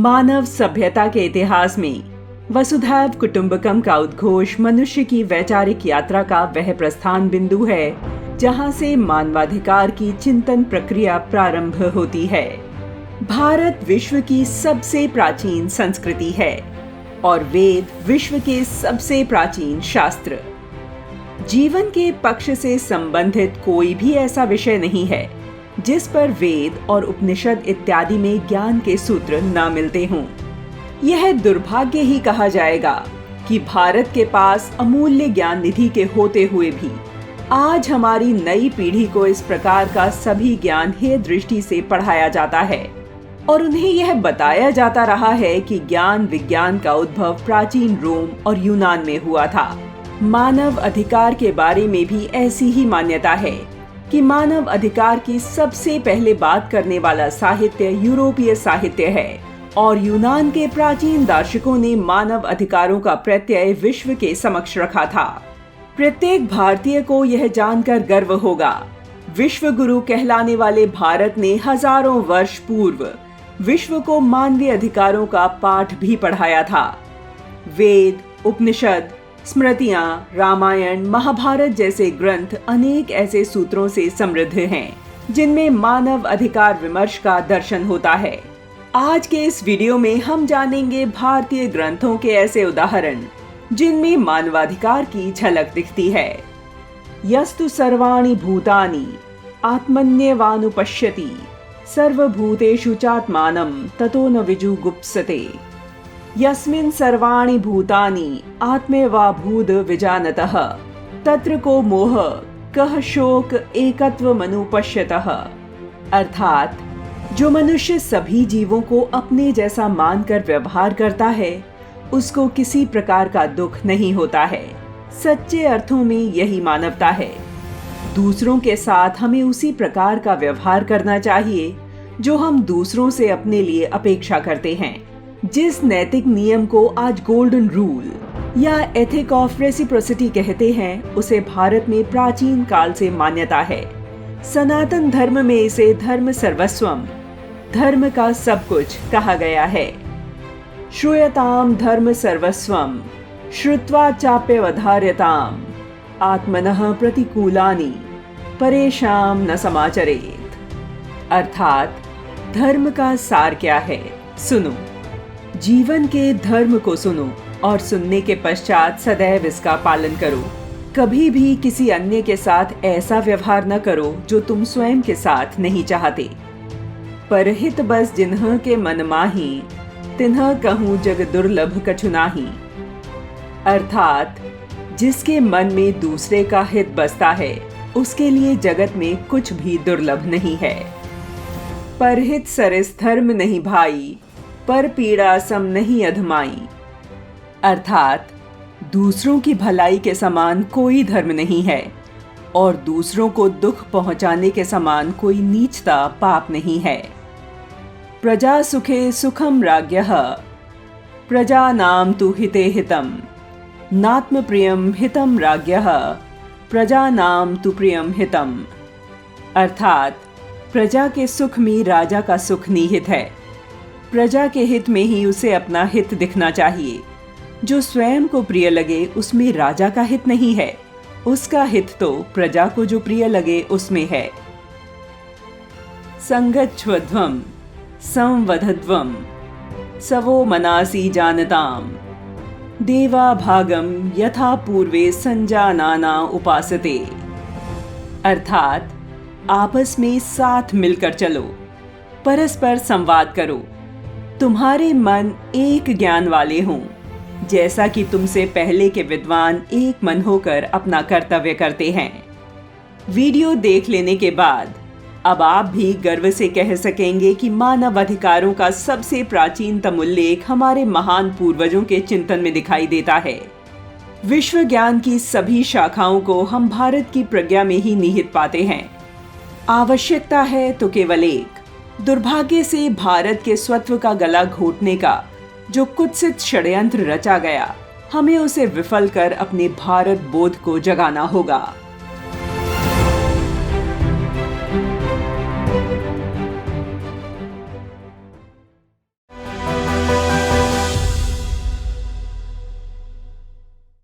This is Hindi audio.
मानव सभ्यता के इतिहास में वसुधैव कुटुंबकम का उद्घोष मनुष्य की वैचारिक यात्रा का वह प्रस्थान बिंदु है जहां से मानवाधिकार की चिंतन प्रक्रिया प्रारंभ होती है। भारत विश्व की सबसे प्राचीन संस्कृति है और वेद विश्व के सबसे प्राचीन शास्त्र। जीवन के पक्ष से संबंधित कोई भी ऐसा विषय नहीं है जिस पर वेद और उपनिषद इत्यादि में ज्ञान के सूत्र न मिलते हों। यह दुर्भाग्य ही कहा जाएगा कि भारत के पास अमूल्य ज्ञान निधि के होते हुए भी आज हमारी नई पीढ़ी को इस प्रकार का सभी ज्ञान हेय दृष्टि से पढ़ाया जाता है और उन्हें यह बताया जाता रहा है कि ज्ञान विज्ञान का उद्भव प्राचीन रोम और यूनान में हुआ था। मानव अधिकार के बारे में भी ऐसी ही मान्यता है कि मानव अधिकार की सबसे पहले बात करने वाला साहित्य यूरोपीय साहित्य है और यूनान के प्राचीन दार्शनिकों ने मानव अधिकारों का प्रत्यय विश्व के समक्ष रखा था। प्रत्येक भारतीय को यह जानकर गर्व होगा, विश्व गुरु कहलाने वाले भारत ने हजारों वर्ष पूर्व विश्व को मानवीय अधिकारों का पाठ भी पढ़ाया था। वेद, उपनिषद, स्मृतियां, रामायण, महाभारत जैसे ग्रंथ अनेक ऐसे सूत्रों से समृद्ध हैं जिनमें मानव अधिकार विमर्श का दर्शन होता है। आज के इस वीडियो में हम जानेंगे भारतीय ग्रंथों के ऐसे उदाहरण जिनमें मानवाधिकार की झलक दिखती है। यस्तु सर्वाणि भूतानि आत्मन्येवानुपश्यति सर्वभूतेषु चात्मानं ततो न विजुगुप्सते। यस्मिन् सर्वाणि भूतानि आत्मेवाभूद विजानतः तत्र को मोह कः शोक एकत्वमनुपश्यतः। अर्थात जो मनुष्य सभी जीवों को अपने जैसा मानकर व्यवहार करता है उसको किसी प्रकार का दुख नहीं होता है। सच्चे अर्थों में यही मानवता है। दूसरों के साथ हमें उसी प्रकार का व्यवहार करना चाहिए जो हम दूसरों से अपने लिए अपेक्षा करते हैं। जिस नैतिक नियम को आज गोल्डन रूल या एथिक ऑफ रेसिप्रोसिटी कहते हैं उसे भारत में प्राचीन काल से मान्यता है। सनातन धर्म में इसे धर्म सर्वस्वम, धर्म का सब कुछ कहा गया है। श्रूयताम धर्म सर्वस्वम श्रुत्वा चाप्यवधार्यताम आत्मनः प्रतिकूलानि परेशान न समाचरेत। अर्थात धर्म का सार क्या है, सुनो। जीवन के धर्म को सुनो और सुनने के पश्चात सदैव इसका पालन करो। कभी भी किसी अन्य के साथ ऐसा व्यवहार न करो जो तुम स्वयं के साथ नहीं चाहते। परहित बस जिन्ह के मन माही तिन्ह कहूँ जग दुर्लभ कछु नाही। अर्थात जिसके मन में दूसरे का हित बसता है उसके लिए जगत में कुछ भी दुर्लभ नहीं है। परहित सरिस धर्म नहीं भाई, पर पीड़ा सम नहीं अधमाई। अर्थात दूसरों की भलाई के समान कोई धर्म नहीं है और दूसरों को दुख पहुंचाने के समान कोई नीचता पाप नहीं है। प्रजा सुखे सुखम राज्ञः प्रजानां तु हिते हितम नात्म प्रियम हितम राज्ञः प्रजानां तु प्रियम हितम। अर्थात प्रजा के सुख में राजा का सुख निहित है। प्रजा के हित में ही उसे अपना हित दिखना चाहिए। जो स्वयं को प्रिय लगे उसमें राजा का हित नहीं है, उसका हित तो प्रजा को जो प्रिय लगे उसमें है। संगच्छध्वम संवधध्वम सवो मनासी जानताम देवा भागम यथा पूर्वे संजानाना उपासते। अर्थात आपस में साथ मिलकर चलो, परस्पर संवाद करो, तुम्हारे मन एक ज्ञान वाले हों, जैसा कि तुमसे पहले के विद्वान एक मन होकर अपना कर्तव्य करते हैं। वीडियो देख लेने के बाद अब आप भी गर्व से कह सकेंगे कि मानव अधिकारों का सबसे प्राचीनतम उल्लेख हमारे महान पूर्वजों के चिंतन में दिखाई देता है। विश्व ज्ञान की सभी शाखाओं को हम भारत की प्रज्ञा में ही निहित पाते हैं। आवश्यकता है तो केवल एक, दुर्भाग्य से भारत के स्वत्व का गला घोटने का जो कुत्सित षड्यंत्र रचा गया, हमें उसे विफल कर अपने भारत बोध को जगाना होगा।